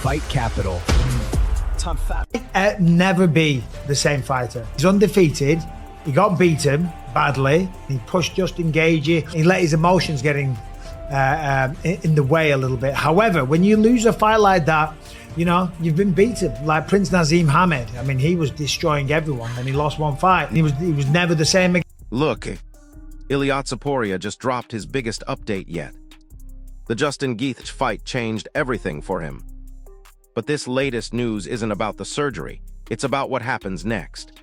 Fight Capital. Tough fat. Never be the same fighter. He's undefeated. He got beaten badly. He pushed Justin Gaethje. He let his emotions get in the way a little bit. However, when you lose a fight like that, you know, you've been beaten. Like Prince Nazim Hamed. I mean, he was destroying everyone and he lost one fight. He was never the same again. Look, Ilia Topuria just dropped his biggest update yet. The Justin Gaethje fight changed everything for him. But this latest news isn't about the surgery. It's about what happens next.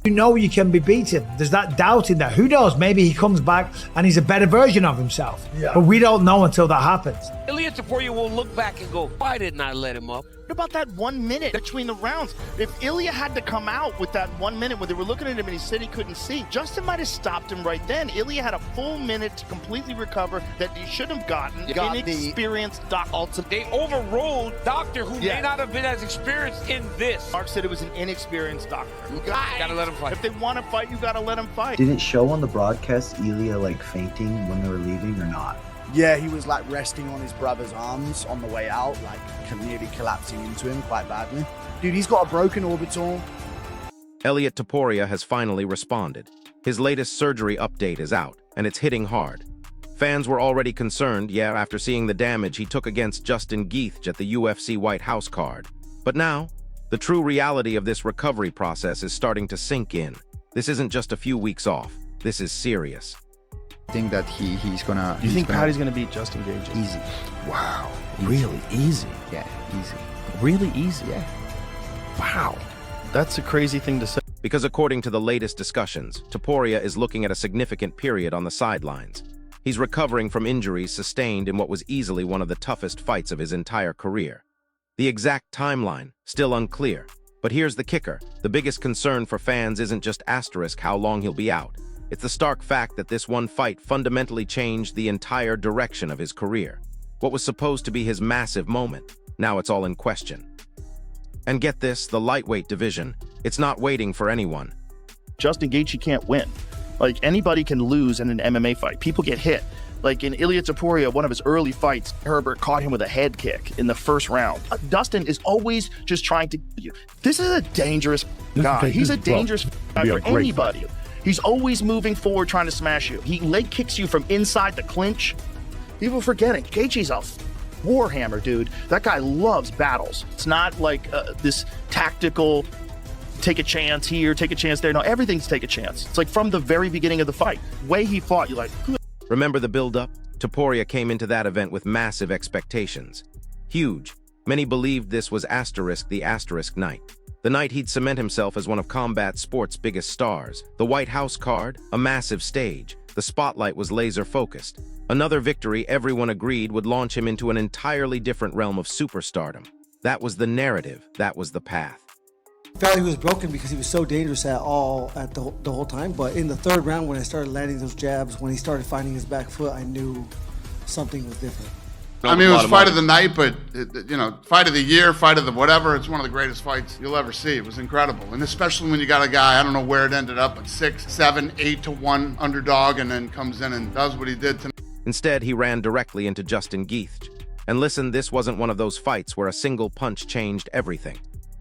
You know you can be beaten. There's that doubt in there. Who knows? Maybe he comes back and he's a better version of himself. Yeah. But we don't know until that happens. Ilia Topuria will look back and go, why didn't I let him up? What about that 1 minute between the rounds? If Ilia had to come out with that 1 minute when they were looking at him and he said he couldn't see, Justin might have stopped him right then. Ilia had a full minute to completely recover that he should have gotten. Inexperienced doctor. They overruled doctor who may not have been as experienced in this. Mark said it was an inexperienced doctor. You gotta let him fight. If they want to fight, you gotta let him fight. Did it show on the broadcast Ilia like fainting when they were leaving or not? Yeah, he was like resting on his brother's arms on the way out, like nearly collapsing into him quite badly. Dude, he's got a broken orbital. Ilia Topuria has finally responded. His latest surgery update is out, and it's hitting hard. Fans were already concerned, after seeing the damage he took against Justin Gaethje at the UFC White House card. But now, the true reality of this recovery process is starting to sink in. This isn't just a few weeks off. This is serious. I think that he's gonna... You think Patty's gonna beat Justin Gaethje? Easy. Wow. Really easy? Yeah, easy. Really easy? Yeah. Wow. That's a crazy thing to say. Because according to the latest discussions, Topuria is looking at a significant period on the sidelines. He's recovering from injuries sustained in what was easily one of the toughest fights of his entire career. The exact timeline, still unclear. But here's the kicker. The biggest concern for fans isn't just asterisk how long he'll be out. It's the stark fact that this one fight fundamentally changed the entire direction of his career. What was supposed to be his massive moment, now it's all in question. And get this, the lightweight division, it's not waiting for anyone. Justin Gaethje can't win. Like, anybody can lose in an MMA fight. People get hit. Like in Ilia Topuria, one of his early fights, Herbert caught him with a head kick in the first round. Dustin is always just trying to... This is a dangerous guy. He's a dangerous guy for anybody. He's always moving forward, trying to smash you. He leg kicks you from inside the clinch. People forgetting, Gaethje's a warhammer, dude. That guy loves battles. It's not like this tactical, take a chance here, take a chance there. No, everything's take a chance. It's like from the very beginning of the fight. The way he fought, you're like... Remember the build-up? Topuria came into that event with massive expectations. Huge. Many believed this was the asterisk night. The night he'd cement himself as one of combat sport's biggest stars. The White House card, a massive stage. The spotlight was laser-focused. Another victory everyone agreed would launch him into an entirely different realm of superstardom. That was the narrative. That was the path. I felt he was broken because he was so dangerous the whole time. But in the third round, when I started landing those jabs, when he started finding his back foot, I knew something was different. I mean, it was fight of the night, but, fight of the year, fight of the whatever. It's one of the greatest fights you'll ever see. It was incredible. And especially when you got a guy, I don't know where it ended up, but 6, 7, 8 to 1 underdog, and then comes in and does what he did tonight. Instead, he ran directly into Justin Gaethje. And listen, this wasn't one of those fights where a single punch changed everything.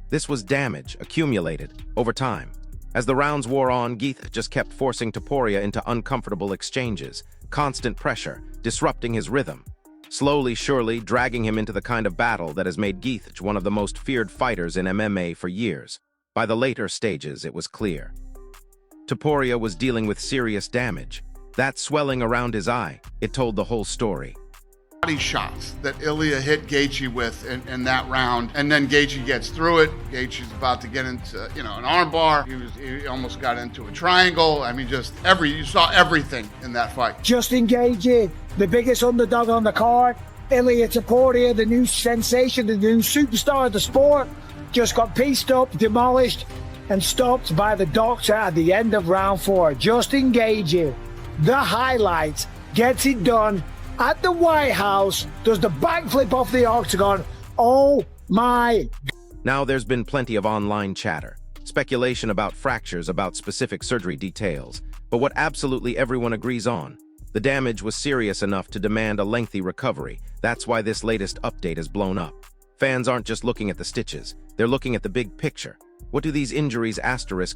This was damage accumulated over time. As the rounds wore on, Gaethje just kept forcing Topuria into uncomfortable exchanges, constant pressure, disrupting his rhythm. Slowly, surely, dragging him into the kind of battle that has made Gaethje one of the most feared fighters in MMA for years. By the later stages, it was clear. Topuria was dealing with serious damage. That swelling around his eye, it told the whole story. Body shots that Ilia hit Gaethje with in that round, and then Gaethje gets through it. Gaethje's about to get into, an armbar. He almost got into a triangle. I mean, you saw everything in that fight. Justin Gaethje, the biggest underdog on the card. Ilia Topuria, the new sensation, the new superstar of the sport, just got pieced up, demolished, and stopped by the doctor at the end of round 4. Justin Gaethje, the highlight, gets it done at the White House, does the backflip off the octagon. Oh my. Now there's been plenty of online chatter, speculation about fractures, about specific surgery details. But what absolutely everyone agrees on, the damage was serious enough to demand a lengthy recovery. That's why this latest update is blown up. Fans aren't just looking at the stitches, they're looking at the big picture. What do these injuries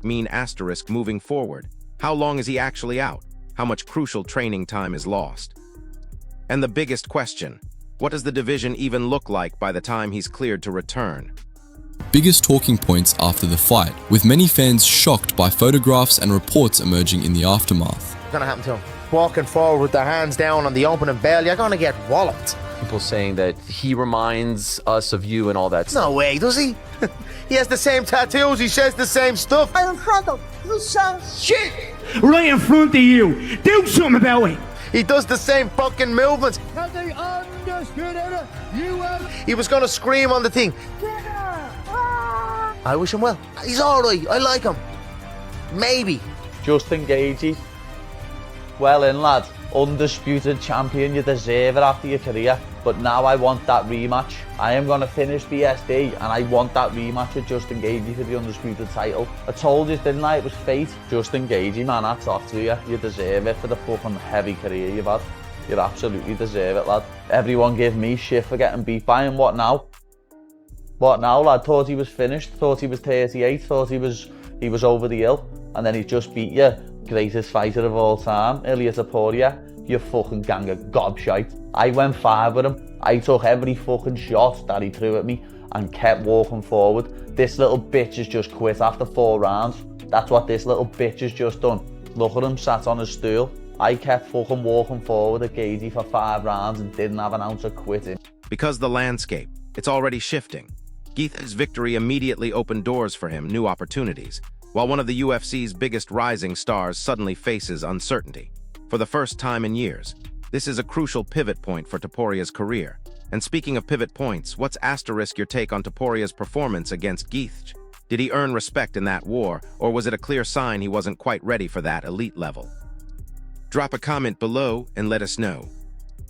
mean moving forward? How long is he actually out? How much crucial training time is lost? And the biggest question, what does the division even look like by the time he's cleared to return? Biggest talking points after the fight, with many fans shocked by photographs and reports emerging in the aftermath. What's going to happen to him? Walking forward with their hands down on the opening bell, you're going to get walloped. People saying that he reminds us of you and all that stuff. No way, does he? He has the same tattoos, he says the same stuff. Right in front of you, son. Shit! Right in front of you. Do something about it. He does the same fucking movements. Have they understood it? You have... He was going to scream on the thing. I wish him well. He's alright, I like him. Maybe. Justin Gaethje. Well in, lad. Undisputed champion, you deserve it after your career. But now I want that rematch. I am going to finish BSD and I want that rematch with Justin Gaethje for the undisputed title. I told you, didn't I? It was fate. Justin Gaethje, man, that's off to you. You deserve it for the fucking heavy career you've had. You absolutely deserve it, lad. Everyone gave me shit for getting beat by him. What now? What now, lad? Thought he was finished, thought he was 38, thought he was over the hill. And then he just beat you. Greatest fighter of all time, Ilia Topuria. You fucking gang of gobshite. I went 5 with him. I took every fucking shot that he threw at me and kept walking forward. This little bitch has just quit after 4 rounds. That's what this little bitch has just done. Look at him, sat on his stool. I kept fucking walking forward at Gaethje for 5 rounds and didn't have an ounce of quitting. Because the landscape, it's already shifting. Gaethje's victory immediately opened doors for him, new opportunities, while one of the UFC's biggest rising stars suddenly faces uncertainty. For the first time in years, this is a crucial pivot point for Topuria's career. And speaking of pivot points, what's your take on Topuria's performance against Gaethje? Did he earn respect in that war, or was it a clear sign he wasn't quite ready for that elite level? Drop a comment below and let us know.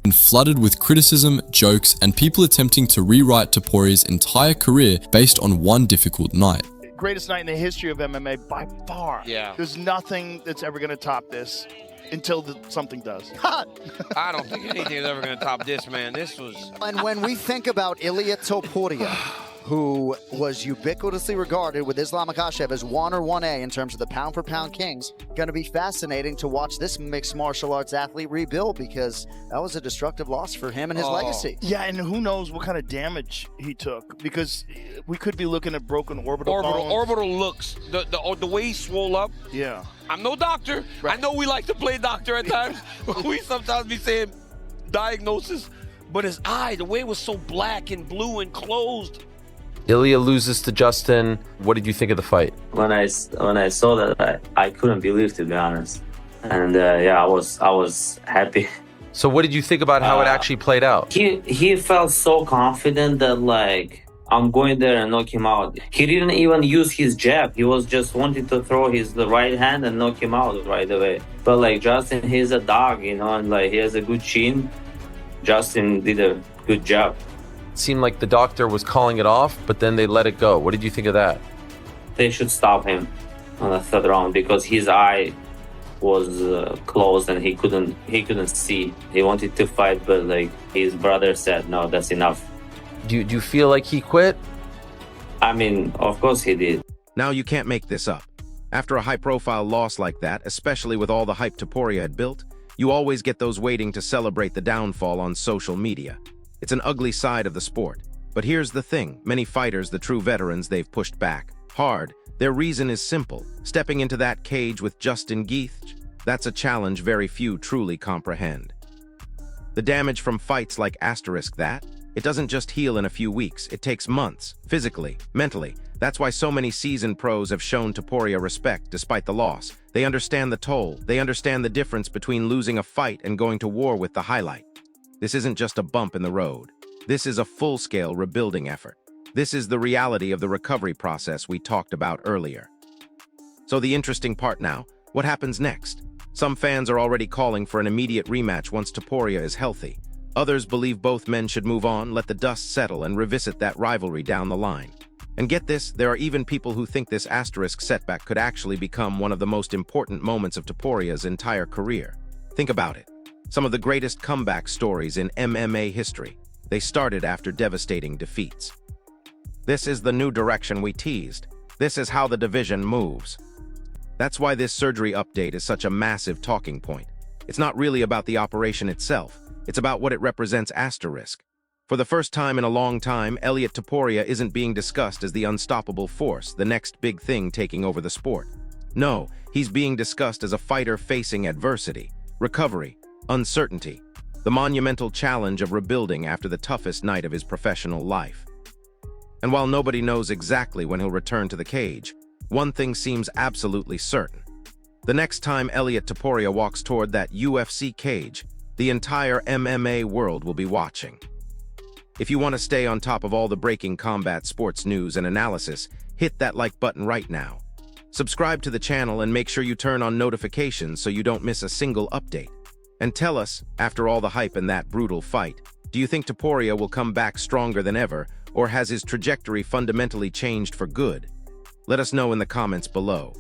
And flooded with criticism, jokes, and people attempting to rewrite Topuria's entire career based on one difficult night. Greatest night in the history of MMA by far. Yeah. There's nothing that's ever going to top this until something does. I don't think anything is ever going to top this, man. This was... And when we think about Ilia Topuria, who was ubiquitously regarded with Islam Makhachev as 1 or 1A in terms of the pound-for-pound kings, going to be fascinating to watch this mixed martial arts athlete rebuild, because that was a destructive loss for him and his legacy. Yeah, and who knows what kind of damage he took, because we could be looking at broken orbital bones. Orbital looks, the way he swole up. Yeah. I'm no doctor. Right. I know we like to play doctor at times. We sometimes be saying diagnosis, but his eye, the way it was so black and blue and closed. Ilia loses to Justin. What did you think of the fight? When I saw that, I couldn't believe, to be honest. And yeah, I was happy. So what did you think about how it actually played out? He felt so confident that, like, I'm going there and knock him out. He didn't even use his jab. He was just wanting to throw the right hand and knock him out right away. But like Justin, he's a dog, you know, and like he has a good chin. Justin did a good job. It seemed like the doctor was calling it off, but then they let it go. What did you think of that? They should stop him on the 3rd round because his eye was closed and he couldn't see. He wanted to fight, but like his brother said, no, that's enough. Do you feel like he quit? I mean, of course he did. Now you can't make this up. After a high-profile loss like that, especially with all the hype Topuria had built, you always get those waiting to celebrate the downfall on social media. It's an ugly side of the sport. But here's the thing, many fighters, the true veterans, they've pushed back hard. Their reason is simple. Stepping into that cage with Justin Gaethje, that's a challenge very few truly comprehend. The damage from fights like that, it doesn't just heal in a few weeks, it takes months, physically, mentally. That's why so many seasoned pros have shown Topuria respect despite the loss. They understand the toll, they understand the difference between losing a fight and going to war with the highlight. This isn't just a bump in the road. This is a full-scale rebuilding effort. This is the reality of the recovery process we talked about earlier. So the interesting part now, what happens next? Some fans are already calling for an immediate rematch once Topuria is healthy. Others believe both men should move on, let the dust settle, and revisit that rivalry down the line. And get this, there are even people who think this setback could actually become one of the most important moments of Topuria's entire career. Think about it. Some of the greatest comeback stories in MMA history. They started after devastating defeats. This is the new direction we teased. This is how the division moves. That's why this surgery update is such a massive talking point. It's not really about the operation itself. It's about what it represents asterisk. For the first time in a long time, Ilia Topuria isn't being discussed as the unstoppable force, the next big thing taking over the sport. No, he's being discussed as a fighter facing adversity, recovery, uncertainty, the monumental challenge of rebuilding after the toughest night of his professional life. And while nobody knows exactly when he'll return to the cage, one thing seems absolutely certain. The next time Ilia Topuria walks toward that UFC cage, the entire MMA world will be watching. If you want to stay on top of all the breaking combat sports news and analysis, hit that like button right now. Subscribe to the channel and make sure you turn on notifications so you don't miss a single update. And tell us, after all the hype in that brutal fight, do you think Topuria will come back stronger than ever, or has his trajectory fundamentally changed for good? Let us know in the comments below.